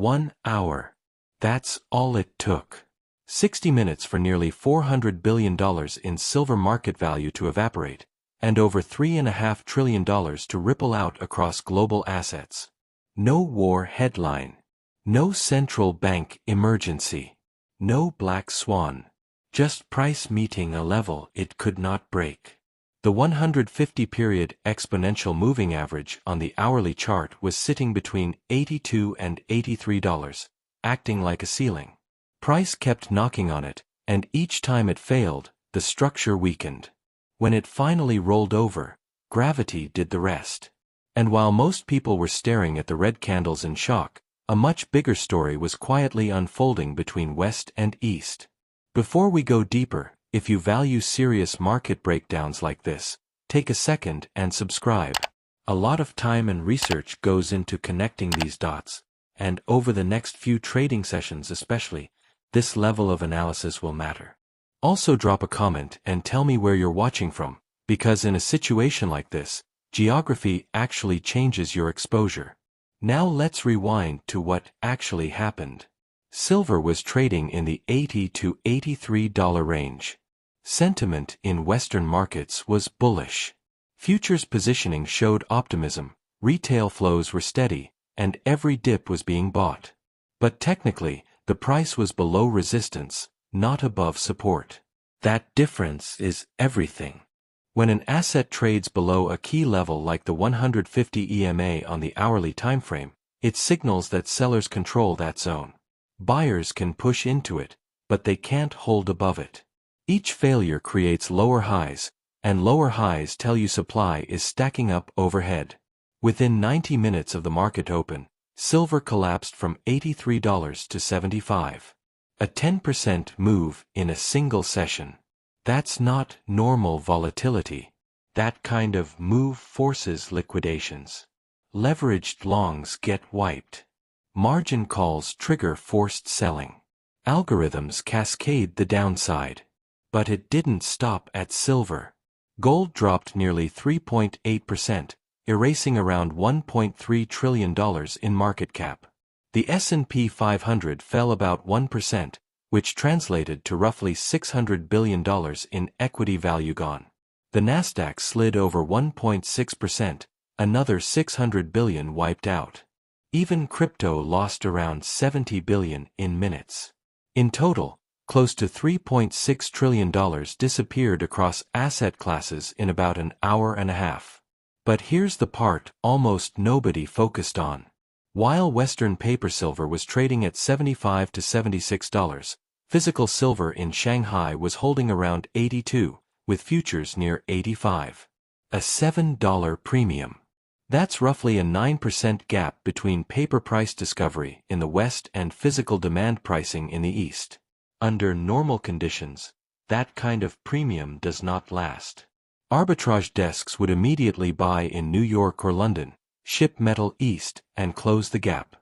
1 hour. That's all it took. 60 minutes for nearly $400 billion in silver market value to evaporate, and over $3.5 trillion to ripple out across global assets. No war headline. No central bank emergency. No black swan. Just price meeting a level it could not break. The 150-period exponential moving average on the hourly chart was sitting between $82 and $83, acting like a ceiling. Price kept knocking on it, and each time it failed, the structure weakened. When it finally rolled over, gravity did the rest. And while most people were staring at the red candles in shock, a much bigger story was quietly unfolding between West and East. Before we go deeper, if you value serious market breakdowns like this, take a second and subscribe. A lot of time and research goes into connecting these dots, and over the next few trading sessions especially, this level of analysis will matter. Also drop a comment and tell me where you're watching from, because in a situation like this, geography actually changes your exposure. Now let's rewind to what actually happened. Silver was trading in the $80 to $83 range. Sentiment in Western markets was bullish. Futures positioning showed optimism, retail flows were steady, and every dip was being bought. But technically, the price was below resistance, not above support. That difference is everything. When an asset trades below a key level like the 150 EMA on the hourly timeframe, it signals that sellers control that zone. Buyers can push into it, but they can't hold above it. Each failure creates lower highs, and lower highs tell you supply is stacking up overhead. Within 90 minutes of the market open, silver collapsed from $83 to $75. A 10% move in a single session. That's not normal volatility. That kind of move forces liquidations. Leveraged longs get wiped. Margin calls trigger forced selling. Algorithms cascade the downside. But it didn't stop at silver. Gold dropped nearly 3.8%. Erasing around $1.3 trillion in market cap. The S&P 500 fell about 1%, which translated to roughly $600 billion in equity value gone. The Nasdaq slid over 1.6%, another $600 billion wiped out. Even crypto lost around $70 billion in minutes. In total, close to $3.6 trillion disappeared across asset classes in about an hour and a half. But here's the part almost nobody focused on. While Western paper silver was trading at $75 to $76, physical silver in Shanghai was holding around $82, with futures near $85. A $7 premium. That's roughly a 9% gap between paper price discovery in the West and physical demand pricing in the East. Under normal conditions, that kind of premium does not last. Arbitrage desks would immediately buy in New York or London, ship metal east, and close the gap.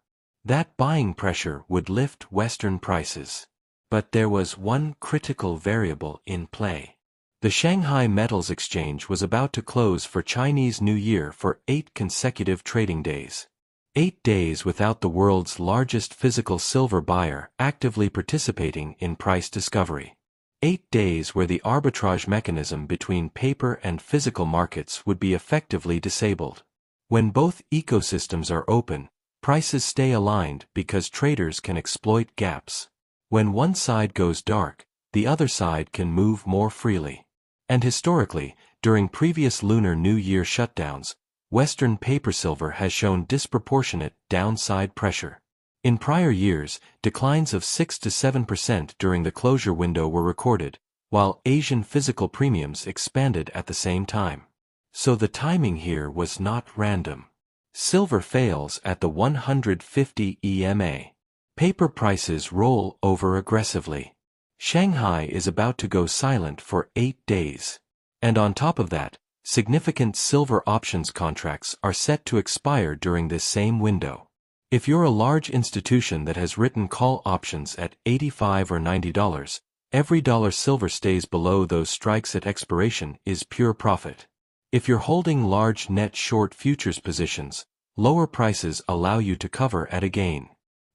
That buying pressure would lift Western prices. But there was one critical variable in play. The Shanghai Metals Exchange was about to close for Chinese New Year for 8 consecutive trading days. 8 days without the world's largest physical silver buyer actively participating in price discovery. 8 days where the arbitrage mechanism between paper and physical markets would be effectively disabled. When both ecosystems are open, prices stay aligned because traders can exploit gaps. When one side goes dark, the other side can move more freely. And historically, during previous Lunar New Year shutdowns, Western paper silver has shown disproportionate downside pressure. In prior years, declines of 6 to 7% during the closure window were recorded, while Asian physical premiums expanded at the same time. So the timing here was not random. Silver fails at the 150 EMA. Paper prices roll over aggressively. Shanghai is about to go silent for 8 days. And on top of that, significant silver options contracts are set to expire during this same window. If you're a large institution that has written call options at $85 or $90, every dollar silver stays below those strikes at expiration is pure profit. If you're holding large net short futures positions, lower prices allow you to cover at a gain.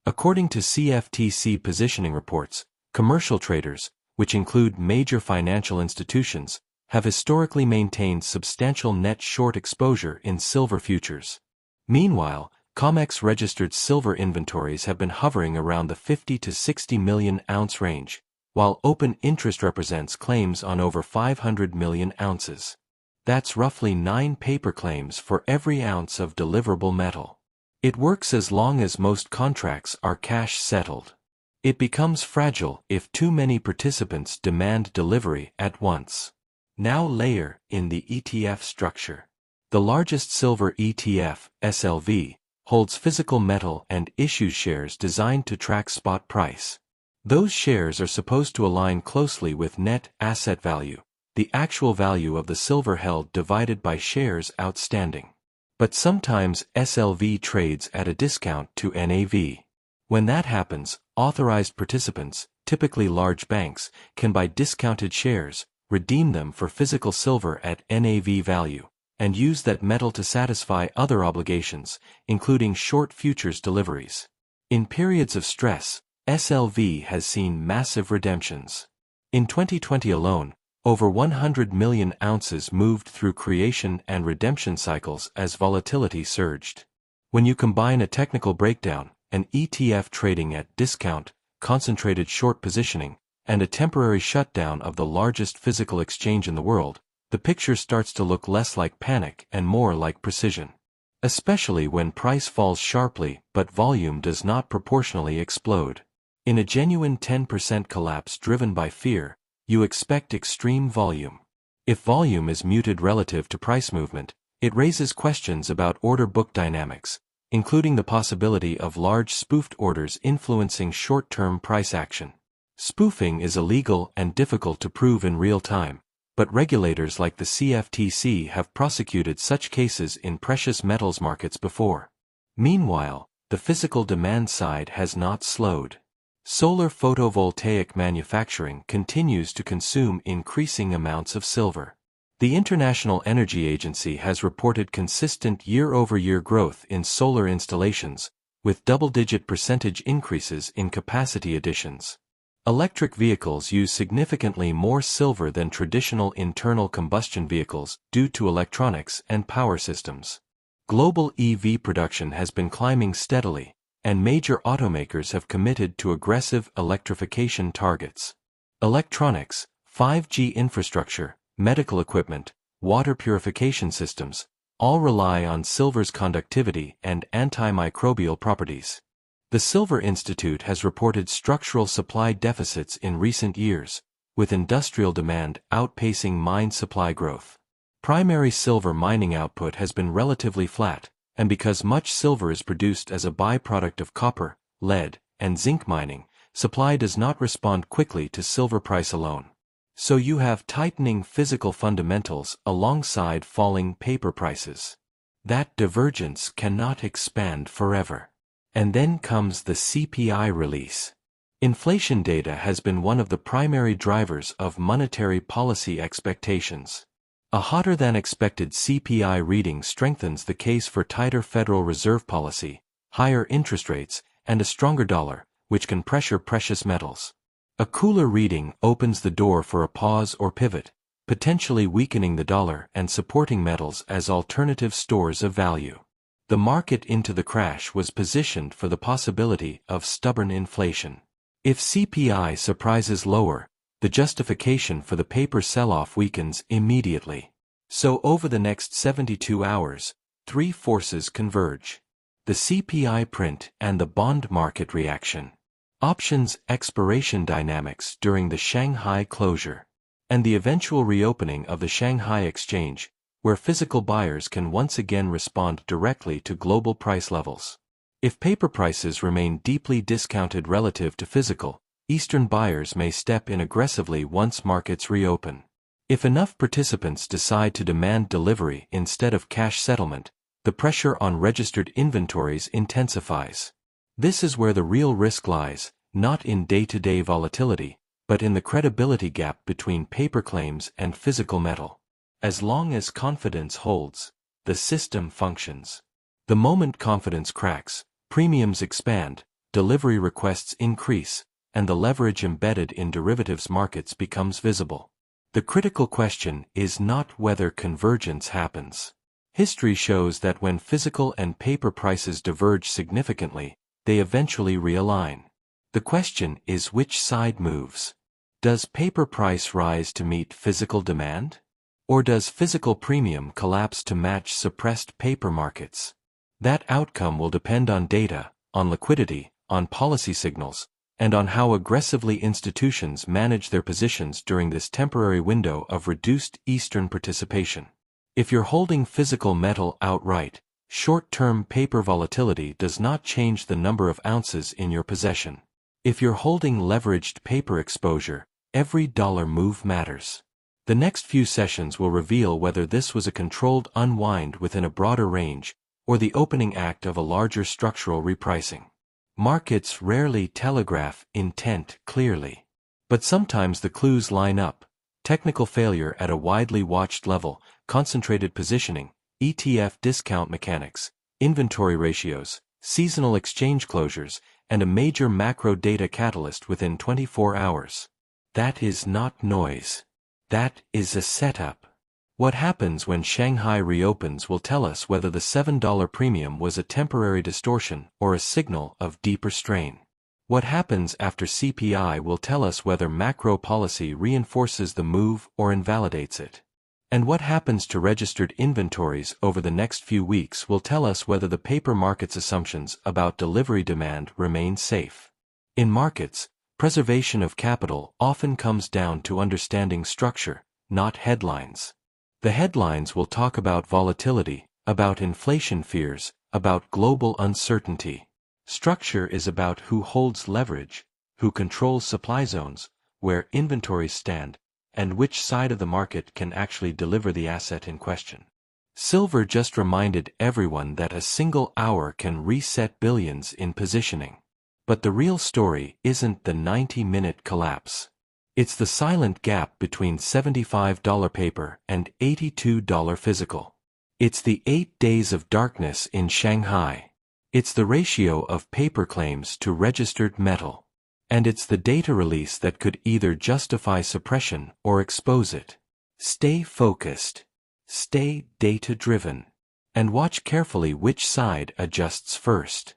According to CFTC positioning reports, commercial traders, which include major financial institutions, have historically maintained substantial net short exposure in silver futures. Meanwhile, COMEX-registered silver inventories have been hovering around the 50 to 60 million ounce range, while open interest represents claims on over 500 million ounces. That's roughly 9 paper claims for every ounce of deliverable metal. It works as long as most contracts are cash settled. It becomes fragile if too many participants demand delivery at once. Now layer in the ETF structure. The largest silver ETF, SLV, holds physical metal and issues shares designed to track spot price. Those shares are supposed to align closely with net asset value, the actual value of the silver held divided by shares outstanding. But sometimes SLV trades at a discount to NAV. When that happens, authorized participants, typically large banks, can buy discounted shares, redeem them for physical silver at NAV value, and use that metal to satisfy other obligations, including short futures deliveries. In periods of stress, SLV has seen massive redemptions. In 2020 alone, over 100 million ounces moved through creation and redemption cycles as volatility surged. When you combine a technical breakdown, an ETF trading at discount, concentrated short positioning, and a temporary shutdown of the largest physical exchange in the world, the picture starts to look less like panic and more like precision. Especially when price falls sharply but volume does not proportionally explode. In a genuine 10% collapse driven by fear, you expect extreme volume. If volume is muted relative to price movement, it raises questions about order book dynamics, including the possibility of large spoofed orders influencing short-term price action. Spoofing is illegal and difficult to prove in real time, but regulators like the CFTC have prosecuted such cases in precious metals markets before. Meanwhile, the physical demand side has not slowed. Solar photovoltaic manufacturing continues to consume increasing amounts of silver. The International Energy Agency has reported consistent year-over-year growth in solar installations, with double-digit percentage increases in capacity additions. Electric vehicles use significantly more silver than traditional internal combustion vehicles due to electronics and power systems. Global EV production has been climbing steadily, and major automakers have committed to aggressive electrification targets. Electronics, 5G infrastructure, medical equipment, water purification systems, all rely on silver's conductivity and antimicrobial properties. The Silver Institute has reported structural supply deficits in recent years, with industrial demand outpacing mine supply growth. Primary silver mining output has been relatively flat, and because much silver is produced as a byproduct of copper, lead, and zinc mining, supply does not respond quickly to silver price alone. So you have tightening physical fundamentals alongside falling paper prices. That divergence cannot expand forever. And then comes the CPI release. Inflation data has been one of the primary drivers of monetary policy expectations. A hotter-than-expected CPI reading strengthens the case for tighter Federal Reserve policy, higher interest rates, and a stronger dollar, which can pressure precious metals. A cooler reading opens the door for a pause or pivot, potentially weakening the dollar and supporting metals as alternative stores of value. The market into the crash was positioned for the possibility of stubborn inflation. If CPI surprises lower, the justification for the paper sell-off weakens immediately. So over the next 72 hours, 3 forces converge. The CPI print and the bond market reaction. Options expiration dynamics during the Shanghai closure. And the eventual reopening of the Shanghai exchange, where physical buyers can once again respond directly to global price levels. If paper prices remain deeply discounted relative to physical, Eastern buyers may step in aggressively once markets reopen. If enough participants decide to demand delivery instead of cash settlement, the pressure on registered inventories intensifies. This is where the real risk lies, not in day-to-day volatility, but in the credibility gap between paper claims and physical metal. As long as confidence holds, the system functions. The moment confidence cracks, premiums expand, delivery requests increase, and the leverage embedded in derivatives markets becomes visible. The critical question is not whether convergence happens. History shows that when physical and paper prices diverge significantly, they eventually realign. The question is which side moves. Does paper price rise to meet physical demand? Or does physical premium collapse to match suppressed paper markets? That outcome will depend on data, on liquidity, on policy signals, and on how aggressively institutions manage their positions during this temporary window of reduced Eastern participation. If you're holding physical metal outright, short-term paper volatility does not change the number of ounces in your possession. If you're holding leveraged paper exposure, every dollar move matters. The next few sessions will reveal whether this was a controlled unwind within a broader range, or the opening act of a larger structural repricing. Markets rarely telegraph intent clearly. But sometimes the clues line up: technical failure at a widely watched level, concentrated positioning, ETF discount mechanics, inventory ratios, seasonal exchange closures, and a major macro data catalyst within 24 hours. That is not noise. That is a setup. What happens when Shanghai reopens will tell us whether the $7 premium was a temporary distortion or a signal of deeper strain. What happens after CPI will tell us whether macro policy reinforces the move or invalidates it. And what happens to registered inventories over the next few weeks will tell us whether the paper market's assumptions about delivery demand remain safe. In markets, preservation of capital often comes down to understanding structure, not headlines. The headlines will talk about volatility, about inflation fears, about global uncertainty. Structure is about who holds leverage, who controls supply zones, where inventories stand, and which side of the market can actually deliver the asset in question. Silver just reminded everyone that a single hour can reset billions in positioning. But the real story isn't the 90-minute collapse. It's the silent gap between $75 paper and $82 physical. It's the 8 days of darkness in Shanghai. It's the ratio of paper claims to registered metal. And it's the data release that could either justify suppression or expose it. Stay focused. Stay data-driven. And watch carefully which side adjusts first.